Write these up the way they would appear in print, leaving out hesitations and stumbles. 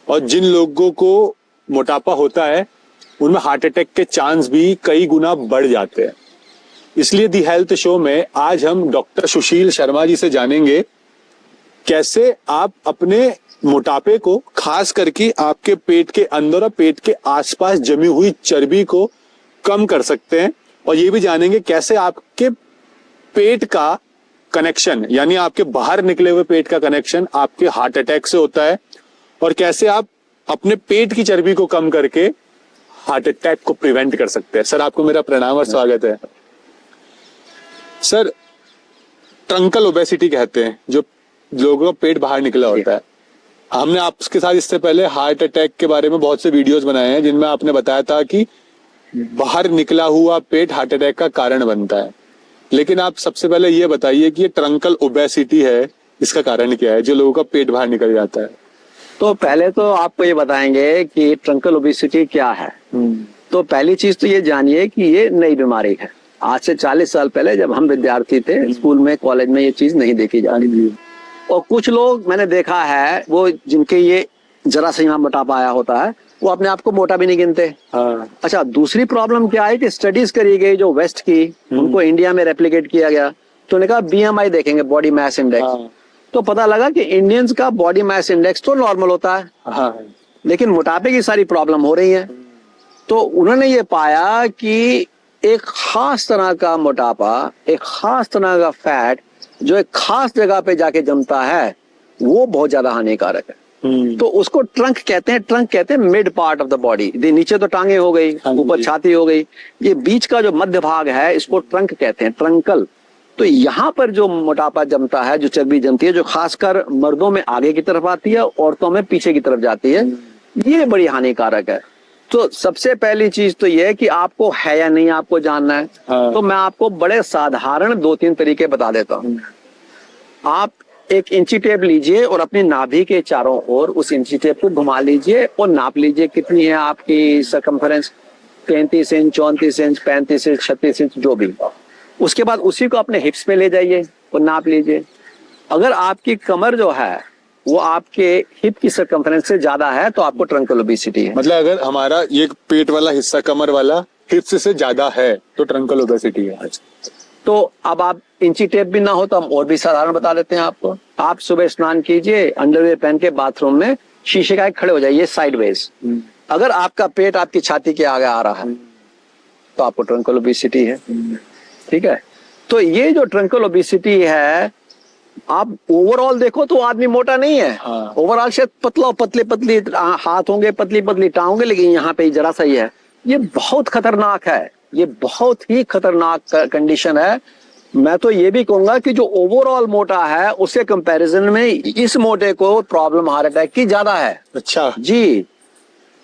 और जिन लोगों को मोटापा होता है उनमें हार्ट अटैक के चांस भी कई गुना बढ़ जाते हैं। इसलिए दी हेल्थ शो में आज हम डॉक्टर सुशील शर्मा जी से जानेंगे कैसे आप अपने मोटापे को, खास करके आपके पेट के अंदर और पेट के आसपास जमी हुई चर्बी को कम कर सकते हैं। और ये भी जानेंगे कैसे आपके पेट का कनेक्शन, यानी आपके बाहर निकले हुए पेट का कनेक्शन आपके हार्ट अटैक से होता है, और कैसे आप अपने पेट की चर्बी को कम करके हार्ट अटैक को प्रिवेंट कर सकते हैं। सर, आपको मेरा प्रणाम और स्वागत है। सर, ट्रंकल ओबेसिटी कहते हैं जो लोगों का पेट बाहर निकला होता है। हमने आपके साथ इससे पहले हार्ट अटैक के बारे में बहुत से वीडियोस बनाए हैं जिनमें आपने बताया था कि बाहर निकला हुआ पेट हार्ट अटैक का कारण बनता है। लेकिन आप सबसे पहले ये बताइए कि ये ट्रंकल ओबेसिटी है, इसका कारण क्या है जो लोगों का पेट बाहर निकल जाता है? तो पहले तो आपको ये बताएंगे कि ट्रंकल ओबेसिटी क्या है। तो पहली चीज तो ये जानिए कि ये नई बीमारी है। आज से 40 साल पहले जब हम विद्यार्थी थे, स्कूल में, कॉलेज में ये चीज नहीं देखी जाती थी। और कुछ लोग मैंने देखा है वो जिनके ये जरा सा यहाँ मोटापा आया होता है, वो अपने आप को मोटा भी नहीं गिनते। हाँ। अच्छा, दूसरी प्रॉब्लम क्या है कि स्टडीज करी गई जो वेस्ट की, उनको इंडिया में रेप्लिकेट किया गया। तो उन्होंने कहा BMI देखेंगे, बॉडी मास इंडेक्स। हाँ। तो पता लगा कि इंडियंस का बॉडी मास इंडेक्स तो नॉर्मल होता है, हाँ। लेकिन मोटापे की सारी प्रॉब्लम हो रही है। तो उन्होंने ये पाया कि एक खास तरह का मोटापा, एक खास तरह का फैट जो एक खास जगह पे जाके जमता है, वो बहुत ज्यादा हानिकारक है। तो उसको ट्रंक कहते हैं। ट्रंक कहते हैं mid part of the body. नीचे तो टांगे हो गई, ऊपर छाती हो गई, ये बीच का जो मध्य भाग है इसको ट्रंक कहते हैं, ट्रंकल। तो यहाँ पर जो मोटापा जमता है, जो चर्बी जमती है, जो खासकर मर्दों में आगे की तरफ आती है, औरतों में पीछे की तरफ जाती है, ये बड़ी हानिकारक है। तो सबसे पहली चीज तो ये है कि आपको है या नहीं आपको जानना है। हाँ। तो मैं आपको बड़े साधारण 2-3 तरीके बता देता हूँ। आप एक इंची टेप लीजिए और अपनी नाभि के चारों ओर उस इंची टेप को घुमा लीजिए और नाप लीजिए कितनी है आपकी circumference, 33 inch, 34 inch, 35 inch, 36 inch, जो भी। उसके बाद उसी को अपने हिप्स पे ले जाइए और नाप लीजिए। अगर आपकी कमर जो है वो आपके हिप की सरकमफेरेंस से ज्यादा है तो आपको ट्रंकल ओबेसिटी है। मतलब अगर हमारा ये पेट वाला हिस्सा, कमर वाला हिप्स से ज्यादा है तो ट्रंकल ओबेसिटी है। तो अब आप इंची टेप भी ना हो तो हम और भी साधारण बता देते हैं आपको। आप सुबह स्नान कीजिए, अंडरवेयर पहन के बाथरूम में शीशे का खड़े हो जाइए साइडवेज। अगर आपका पेट आपकी छाती के आगे आ रहा है तो आपको ट्रंकल ओबेसिटी है। ठीक है। तो ये जो ट्रंकल ओबेसिटी है, आप ओवरऑल देखो तो आदमी मोटा नहीं है। हाँ। ओवरऑल शायद पतला, पतले पतली हाथ होंगे, पतली पतली टांग होंगे, लेकिन यहाँ पे जरा सा ही है। ये बहुत खतरनाक है, ये बहुत ही खतरनाक कंडीशन है। मैं तो ये भी कहूंगा कि जो ओवरऑल मोटा है उसके कंपैरिजन में इस मोटे को प्रॉब्लम हार्ट अटैक की ज्यादा है। अच्छा जी।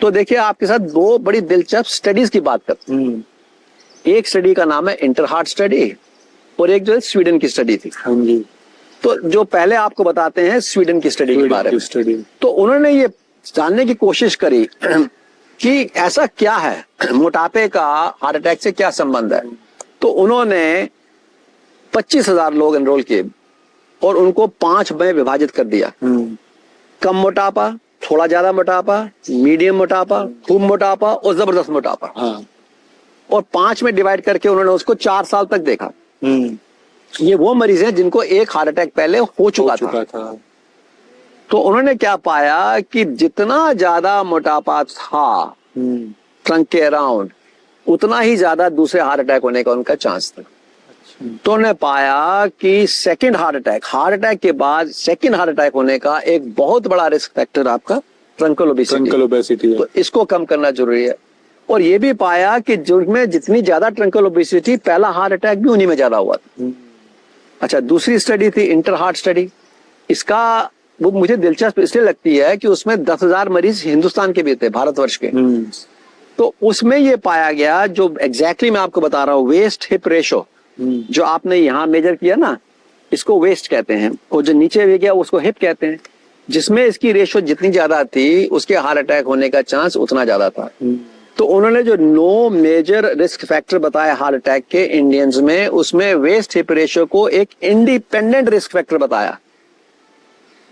तो देखिए, आपके साथ 2 बड़ी दिलचस्प स्टडीज की बात करते हैं। एक स्टडी का नाम है इंटर हार्ट स्टडी और एक जो है स्वीडन की स्टडी थी। हाँ जी। तो जो पहले आपको बताते हैं स्वीडन की स्टडी के बारे में। तो उन्होंने ये जानने की कोशिश करी कि ऐसा क्या है, मोटापे का हार्ट अटैक से क्या संबंध है। तो उन्होंने 25,000 लोग एनरोल किए और उनको 5 में विभाजित कर दिया। कम मोटापा, थोड़ा ज्यादा मोटापा, मीडियम मोटापा, खूब मोटापा और जबरदस्त मोटापा। हाँ। और 5 में डिवाइड करके उन्होंने उसको 4 साल तक देखा। ये वो मरीज हैं जिनको एक हार्ट अटैक पहले हो चुका था। तो उन्होंने क्या पाया कि जितना ज्यादा मोटापा था ट्रंक के अराउंड, उतना ही ज्यादा दूसरे हार्ट अटैक होने का उनका चांस था। तो उन्होंने पाया कि सेकंड हार्ट अटैक के बाद सेकंड हार्ट अटैक होने का एक बहुत बड़ा रिस्क फैक्टर आपका ट्रंकल ओबेसिटी है। तो इसको कम करना जरूरी है। और ये भी पाया कि जिनमें जितनी ज्यादा ट्रंकल ओबेसिटी, पहला हार्ट अटैक भी उन्हीं में ज्यादा हुआ था। अच्छा, दूसरी स्टडी थी इंटर हार्ट स्टडी। इसका वो मुझे दिलचस्प इसलिए लगती है कि उसमें 10,000 मरीज हिंदुस्तान के भी थे, भारतवर्ष के। तो उसमें ये पाया गया, जो एग्जैक्टली मैं आपको बता रहा हूँ, वेस्ट हिप रेशो जो आपने यहाँ मेजर किया ना, इसको वेस्ट कहते हैं, और जो नीचे भी गया उसको हिप कहते हैं। जिसमें इसकी रेशो जितनी ज्यादा थी उसके हार्ट अटैक होने का चांस उतना ज्यादा था। तो उन्होंने जो 9 मेजर रिस्क फैक्टर बताया हार्ट अटैक के इंडियंस में, उसमें वेस्ट हिप रेशियो को एक इंडिपेंडेंट रिस्क फैक्टर बताया।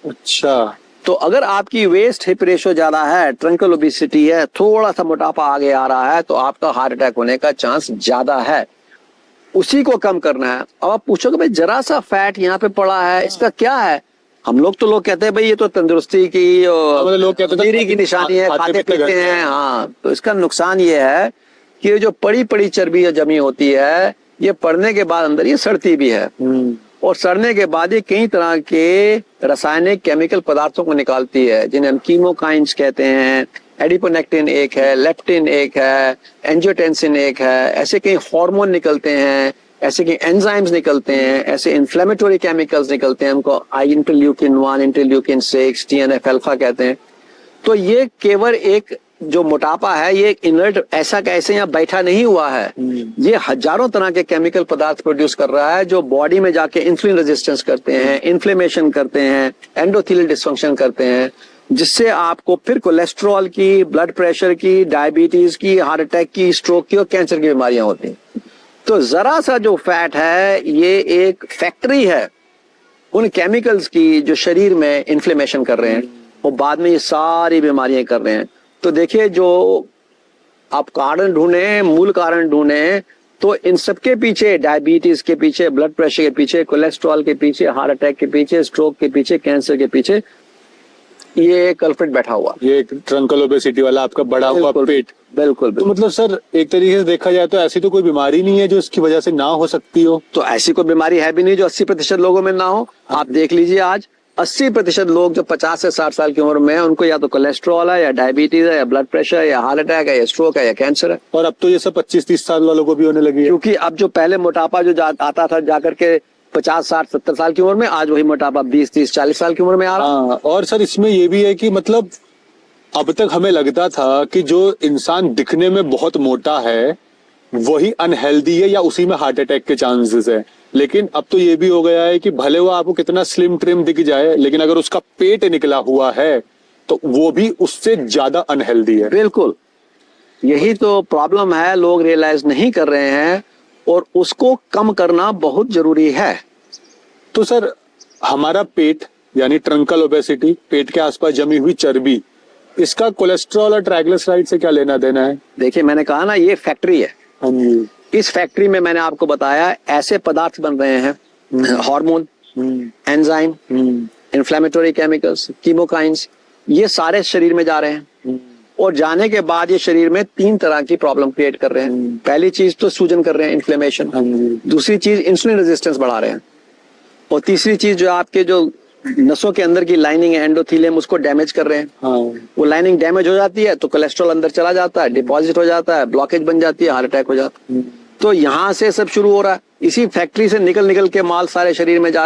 अच्छा। तो अगर आपकी वेस्ट हिप रेशो ज्यादा है, ट्रंकल ओबेसिटी है, थोड़ा सा मोटापा आगे आ रहा है, तो आपका हार्ट अटैक होने का चांस ज्यादा है। उसी को कम करना है। अब आप पूछोगे भाई जरा सा फैट यहाँ पे पड़ा है, इसका क्या है? हम लोग कहते हैं भाई ये तो तंदुरुस्ती की और लोग कहते हैं की निशानी है, खाते पीते हैं। हाँ, तो इसका नुकसान ये है कि ये जो पड़ी पड़ी चर्बी जमी होती है, ये पड़ने के बाद अंदर ये सड़ती भी है, और सड़ने के बाद ये कई तरह के रासायनिक केमिकल पदार्थों को निकालती है, जिन्हें हम कीमोकाइंस कहते हैं। एडिपोनेक्टिन एक है, लेप्टिन एक है, एंजियोटेंसिन एक है। ऐसे कई हार्मोन निकलते हैं, ऐसे कई एंजाइम्स निकलते हैं, ऐसे इन्फ्लेमेटरी केमिकल्स निकलते हैं, हमको इंटरल्यूकिन 1, इंटरल्यूकिन 6, TNF अल्फा कहते हैं। तो ये केवल एक जो मोटापा है, ये इनर्ट ऐसा कैसे यहाँ बैठा नहीं हुआ है, ये हजारों तरह के केमिकल पदार्थ प्रोड्यूस कर रहा है, जो बॉडी में जाके इंसुलिन रेजिस्टेंस करते हैं, इन्फ्लेमेशन करते हैं, एंडोथेलियल डिसफंक्शन करते हैं, जिससे आपको फिर कोलेस्ट्रॉल की, ब्लड प्रेशर की, डायबिटीज की, हार्ट अटैक की, स्ट्रोक की और कैंसर की बीमारियां होती हैं। तो जरा सा जो फैट है, ये एक फैक्ट्री है उन केमिकल्स की जो शरीर में इन्फ्लेमेशन कर रहे हैं, और बाद में ये सारी बीमारियां कर रहे हैं। तो देखिए, जो आप कारण ढूंढे, मूल कारण ढूंढे, तो इन सब के पीछे, डायबिटीज के पीछे, ब्लड प्रेशर के पीछे, कोलेस्ट्रॉल के पीछे, हार्ट अटैक के पीछे, स्ट्रोक के पीछे, कैंसर के पीछे, ये कल्प्रिट बैठा हुआ, ये ट्रंकल ओबेसिटी वाला आपका बड़ा हुआ पेट। बिल्कुल। तो मतलब सर, एक तरीके से देखा जाए तो ऐसी तो कोई बीमारी नहीं है जो इसकी वजह से ना हो सकती हो। तो ऐसी कोई बीमारी है भी नहीं जो 80% लोगों में ना हो। आप देख लीजिए, आज 80% लोग जो 50 से 60 साल की उम्र में है, उनको या तो कोलेस्ट्रॉल है, या डायबिटीज है, या ब्लड प्रेशर है, या हार्ट अटैक है, या स्ट्रोक है, या कैंसर है। और अब तो ये सब 25-30 साल वालों को भी होने लगी है, क्योंकि अब जो पहले मोटापा जो आता था जाकर के 50, 60, 70 साल की उम्र में, आज वही मोटापा 20, 30, 40 साल की उम्र में आ रहा है। और सर, इसमें ये भी है कि मतलब अब तक हमें लगता था कि जो इंसान दिखने में बहुत मोटा है वही अनहेल्दी है, या उसी में हार्ट अटैक के चांसेस है। लेकिन अब तो ये भी हो गया है कि भले वो आपको कितना स्लिम ट्रिम दिख जाए, लेकिन अगर उसका पेट निकला हुआ है तो वो भी उससे ज्यादा अनहेल्दी है। बिल्कुल, यही तो प्रॉब्लम है, लोग रियलाइज नहीं कर रहे हैं, और उसको कम करना बहुत जरूरी है। तो सर, हमारा पेट यानी ट्रंकल ओबेसिटी, पेट के आसपास जमी हुई चर्बी, इसका कोलेस्ट्रॉल और ट्राइग्लिसराइड से क्या लेना देना है? देखिए, मैंने कहा ना, ये फैक्ट्री है। हाँ जी। इस फैक्ट्री में मैंने आपको बताया ऐसे पदार्थ बन रहे हैं, hormone, enzyme, inflammatory chemicals, chemokines, ये सारे शरीर में जा रहे हैं, और जाने के बाद ये शरीर में 3 तरह की प्रॉब्लम क्रिएट कर रहे हैं। पहली चीज तो सूजन कर रहे हैं, इन्फ्लेमेशन। दूसरी चीज इंसुलिन रेजिस्टेंस बढ़ा रहे हैं, और तीसरी चीज जो आपके जो नसों के अंदर की लाइनिंग है, एंडोथेलियम, उसको डैमेज कर रहे हैं। वो लाइनिंग डैमेज हो जाती है तो कोलेस्ट्रॉल अंदर चला जाता है, डिपॉजिट हो जाता है, ब्लॉकेज बन जाती है, हार्ट अटैक हो जाता है। तो यहाँ से सब शुरू हो रहा है, इसी फैक्ट्री से निकल के माल सारे शरीर में जा